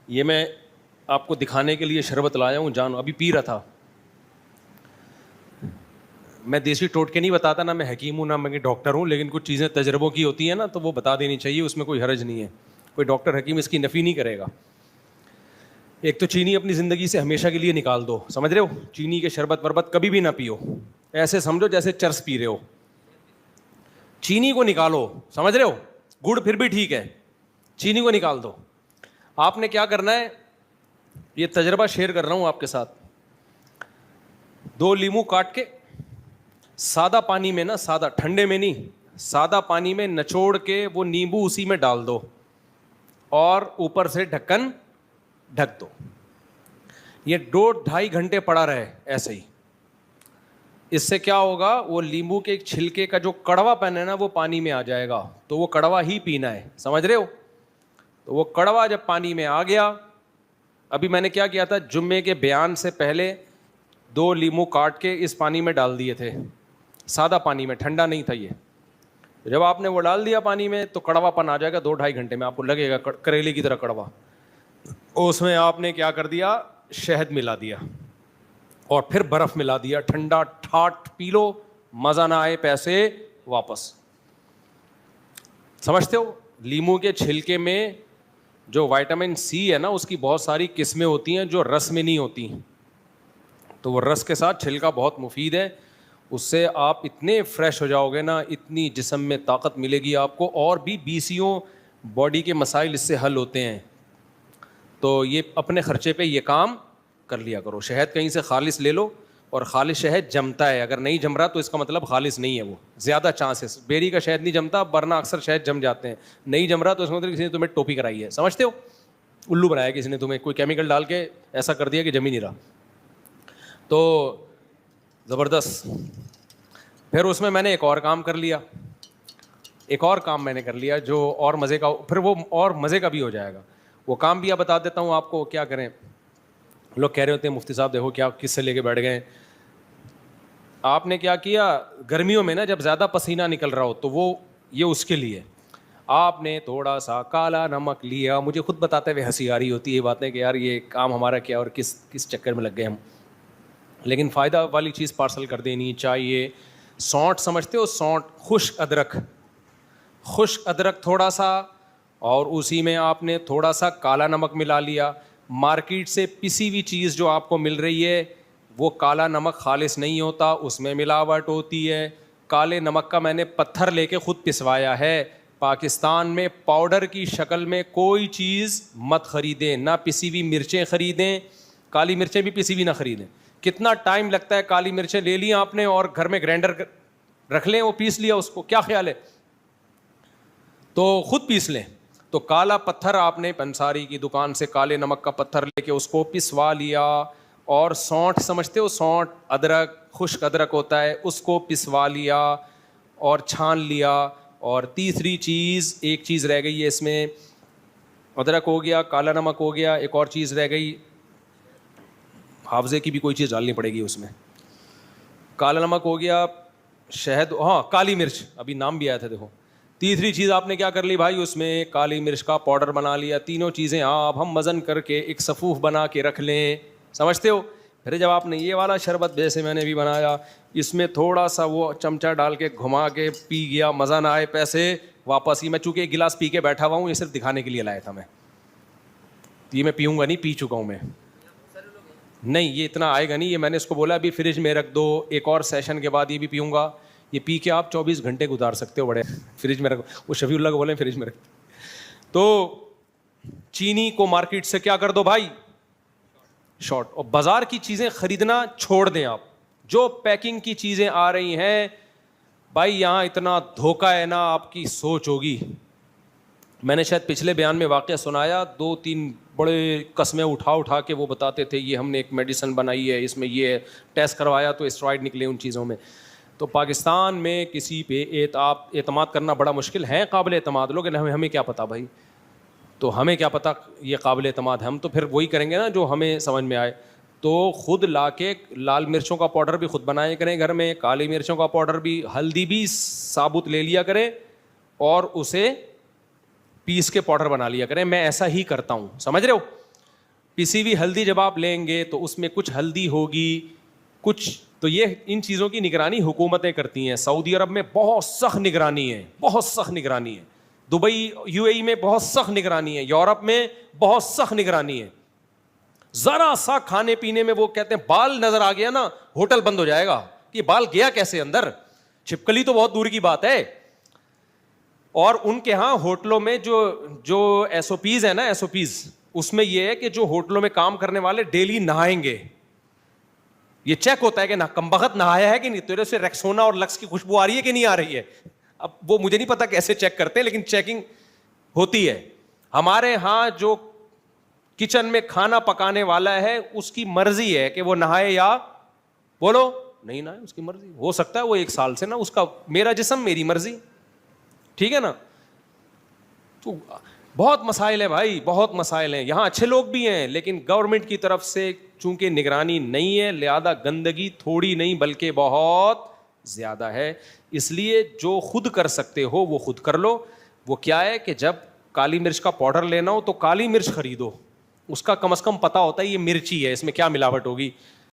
یہ میں آپ کو دکھانے کے لیے شربت لایا ہوں، جان ابھی پی رہا تھا. میں دیسی ٹوٹکے نہیں بتاتا، نہ میں حکیم ہوں نہ میں ڈاکٹر ہوں، لیکن کچھ چیزیں تجربوں کی ہوتی ہیں نا تو وہ بتا دینی چاہیے، اس میں کوئی حرج نہیں ہے. کوئی ڈاکٹر حکیم اس کی نفی نہیں کرے گا. ایک تو چینی اپنی زندگی سے ہمیشہ کے لیے نکال دو، سمجھ رہے ہو؟ چینی کے شربت وربت کبھی بھی نہ پیو، ایسے سمجھو جیسے چرس پی رہے ہو. چینی کو نکالو، سمجھ رہے ہو؟ گڑ پھر بھی ٹھیک ہے، چینی کو نکال دو. آپ نے کیا کرنا ہے، یہ تجربہ شیئر کر رہا ہوں آپ کے ساتھ. 2 لیمو کاٹ کے سادہ پانی میں نا، سادہ ٹھنڈے میں نہیں، سادہ پانی میں نچوڑ کے وہ نیمبو اسی میں ڈال دو اور اوپر سے ڈھکن ڈھک دو. یہ 2-2.5 گھنٹے پڑا رہے ایسے ہی. اس سے کیا ہوگا، وہ لیمبو کے ایک چھلکے کا جو کڑوا پن ہے نا وہ پانی میں آ جائے گا، تو وہ کڑوا ہی پینا ہے، سمجھ رہے ہو؟ تو وہ کڑوا جب پانی میں آ گیا، ابھی میں نے کیا کیا تھا، جمعے کے بیان سے پہلے 2 لیمو کاٹ کے اس پانی میں ڈال دیے تھے، سادہ پانی میں، ٹھنڈا نہیں تھا یہ. جب آپ نے وہ ڈال دیا پانی میں تو کڑوا پن آ جائے گا 2-2.5 گھنٹے میں، آپ کو لگے گا کریلے کی طرح کڑوا. اس میں آپ نے کیا کر دیا، شہد ملا دیا اور پھر برف ملا دیا، ٹھنڈا ٹھاٹ پی لو، مزہ نہ آئے پیسے واپس. سمجھتے ہو؟ لیمو کے چھلکے میں جو وائٹامن سی ہے نا اس کی بہت ساری قسمیں ہوتی ہیں جو رس میں نہیں ہوتی، تو وہ رس کے ساتھ چھلکا بہت مفید ہے. اس سے آپ اتنے فریش ہو جاؤ گے نا، اتنی جسم میں طاقت ملے گی آپ کو، اور بھی 20 باڈی کے مسائل اس سے حل ہوتے ہیں. تو یہ اپنے خرچے پہ یہ کام کر لیا کرو. شہد کہیں سے خالص لے لو، اور خالص شہد جمتا ہے، اگر نہیں جم رہا تو اس کا مطلب خالص نہیں ہے، وہ زیادہ چانسز. بیری کا شہد نہیں جمتا ورنہ اکثر شہد جم جاتے ہیں. نہیں جم رہا تو اس کا مطلب کسی نے تمہیں ٹوپی کرائی ہے، سمجھتے ہو؟ الو بنایا کسی نے تمہیں، کوئی کیمیکل ڈال کے ایسا کر دیا کہ جم ہی نہیں رہا. تو زبردست. پھر اس میں نے ایک اور کام کر لیا، ایک اور کام میں نے کر لیا جو اور مزے کا، پھر وہ اور مزے کا بھی ہو جائے گا. وہ کام بھی بتا دیتا ہوں آپ کو کیا کریں. لوگ کہہ رہے ہوتے ہیں مفتی صاحب دیکھو کیا کس سے لے کے بیٹھ گئے. آپ نے کیا کیا، گرمیوں میں نا جب زیادہ پسینہ نکل رہا ہو تو وہ یہ اس کے لیے آپ نے تھوڑا سا کالا نمک لیا. مجھے خود بتاتے ہوئے ہنسی آ رہی ہوتی ہے یہ باتیں کہ یار یہ کام ہمارا کیا اور کس چکر میں لگ گئے ہم، لیکن فائدہ والی چیز پارسل کر دینی چاہیے. سونٹ سمجھتے ہو؟ سونٹ، خشک ادرک، خشک ادرک تھوڑا سا، اور اسی میں آپ نے تھوڑا سا کالا نمک ملا لیا. مارکیٹ سے پسی ہوئی چیز جو آپ کو مل رہی ہے وہ کالا نمک خالص نہیں ہوتا، اس میں ملاوٹ ہوتی ہے. کالے نمک کا میں نے پتھر لے کے خود پسوایا ہے. پاکستان میں پاؤڈر کی شکل میں کوئی چیز مت خریدیں، نہ پسی ہوئی مرچیں خریدیں، کالی مرچیں بھی پسی ہوئی نہ خریدیں. کتنا ٹائم لگتا ہے، کالی مرچیں لے لی آپ نے اور گھر میں گرائنڈر رکھ لیں، وہ پیس لیا، اس کو کیا خیال ہے، تو خود پیس لیں. تو کالا پتھر آپ نے پنساری کی دکان سے کالے نمک کا پتھر لے کے اس کو پسوا لیا. اور سونٹ سمجھتے ہو؟ سونٹ، ادرک، خشک ادرک ہوتا ہے، اس کو پسوا لیا اور چھان لیا. اور تیسری چیز، ایک چیز رہ گئی ہے اس میں، ادرک ہو گیا، کالا نمک ہو گیا، ایک اور چیز رہ گئی، حافظے کی بھی کوئی چیز ڈالنی پڑے گی اس میں. کالا نمک ہو گیا، شہد، ہاں کالی مرچ، ابھی نام بھی آیا تھا دیکھو. تیسری چیز آپ نے کیا کر لی بھائی، اس میں کالی مرچ کا پاؤڈر بنا لیا. تینوں چیزیں آپ ہم وزن کر کے ایک صفوف بنا کے رکھ لیں، سمجھتے ہو؟ پھر جب آپ نے یہ والا شربت جیسے میں نے بھی بنایا، اس میں تھوڑا سا وہ چمچہ ڈال کے گھما کے پی گیا، مزہ نہ آئے پیسے واپس ہی. میں چونکہ ایک گلاس پی کے بیٹھا ہوا ہوں، یہ صرف دکھانے کے لیے لایا تھا میں، یہ میں پیوں گا نہیں، پی چکا ہوں میں. نہیں یہ اتنا آئے گا نہیں، یہ میں نے اس کو بولا ابھی فریج میں رکھ دو، ایک اور سیشن کے بعد یہ بھی پیوں گا. یہ پی کے آپ 24 گھنٹے گزار سکتے ہو، بڑے فریج میں رکھو. وہ شفیع اللہ کو بولیں فریج میں رکھ. تو چینی کو مارکیٹ سے کیا کر دو بھائی، شارٹ. اور بازار کی چیزیں خریدنا چھوڑ دیں آپ. جو پیکنگ کی چیزیں آ رہی ہیں بھائی، یہاں اتنا دھوکہ ہے نا، آپ کی سوچ ہوگی. میں نے شاید پچھلے بیان میں واقعہ سنایا، 2-3 بڑے قسمیں اٹھا کے وہ بتاتے تھے یہ ہم نے ایک میڈیسن بنائی ہے، اس میں یہ ٹیسٹ کروایا تو اسٹرائڈ نکلے ان چیزوں میں. تو پاکستان میں کسی پہ اعتماد کرنا بڑا مشکل ہے. قابل اعتماد لوگ ہیں، ہمیں کیا پتہ بھائی، تو ہمیں کیا پتہ یہ قابل اعتماد ہے، ہم تو پھر وہی کریں گے نا جو ہمیں سمجھ میں آئے. تو خود لا کے لال مرچوں کا پاؤڈر بھی خود بنایا کریں گھر میں، کالی مرچوں کا پاؤڈر بھی، ہلدی بھی ثابت لے لیا کریں اور اسے پیس کے پاؤڈر بنا لیا کریں. میں ایسا ہی کرتا ہوں، سمجھ رہے ہو. پسی ہوئی ہلدی جب آپ لیں گے تو اس میں کچھ ہلدی ہوگی, کچھ تو یہ ان چیزوں کی نگرانی حکومتیں کرتی ہیں. سعودی عرب میں بہت سخت نگرانی ہے, بہت سخت نگرانی ہے. دبئی یو اے ای میں بہت سخت نگرانی ہے. یورپ میں بہت سخت نگرانی ہے. ذرا سا کھانے پینے میں وہ کہتے ہیں بال نظر آ گیا نا ہوٹل بند ہو جائے گا کہ بال گیا کیسے اندر, چھپکلی تو بہت دور کی بات ہے. اور ان کے ہاں ہوٹلوں میں جو ایس او پیز ہے نا, ایس او پیز, اس میں یہ ہے کہ جو ہوٹلوں میں کام کرنے والے ڈیلی نہائیں گے. یہ چیک ہوتا ہے کہ نہ کم بخت نہایا ہے کہ نہیں, تیرے سے ریکسونا اور لکس کی خوشبو آ رہی ہے کہ نہیں آ رہی ہے. اب وہ مجھے نہیں پتا کیسے چیک کرتے ہیں, لیکن چیکنگ ہوتی ہے. ہمارے ہاں جو کچن میں کھانا پکانے والا ہے اس کی مرضی ہے کہ وہ نہائے یا بولو نہیں نہائے, اس کی مرضی. ہو سکتا ہے وہ 1 سال سے نا اس کا, میرا جسم میری مرضی, ٹھیک ہے نا. تو بہت مسائل ہیں بھائی, بہت مسائل ہیں. یہاں اچھے لوگ بھی ہیں لیکن گورنمنٹ کی طرف سے چونکہ نگرانی نہیں ہے, لہذا گندگی تھوڑی نہیں بلکہ بہت زیادہ ہے. اس لیے جو خود کر سکتے ہو وہ خود کر لو. وہ کیا ہے کہ جب کالی مرچ کا پاؤڈر لینا ہو تو کالی مرچ خریدو, اس کا کم از کم پتہ ہوتا ہے یہ مرچی ہے, اس میں کیا ملاوٹ ہوگی.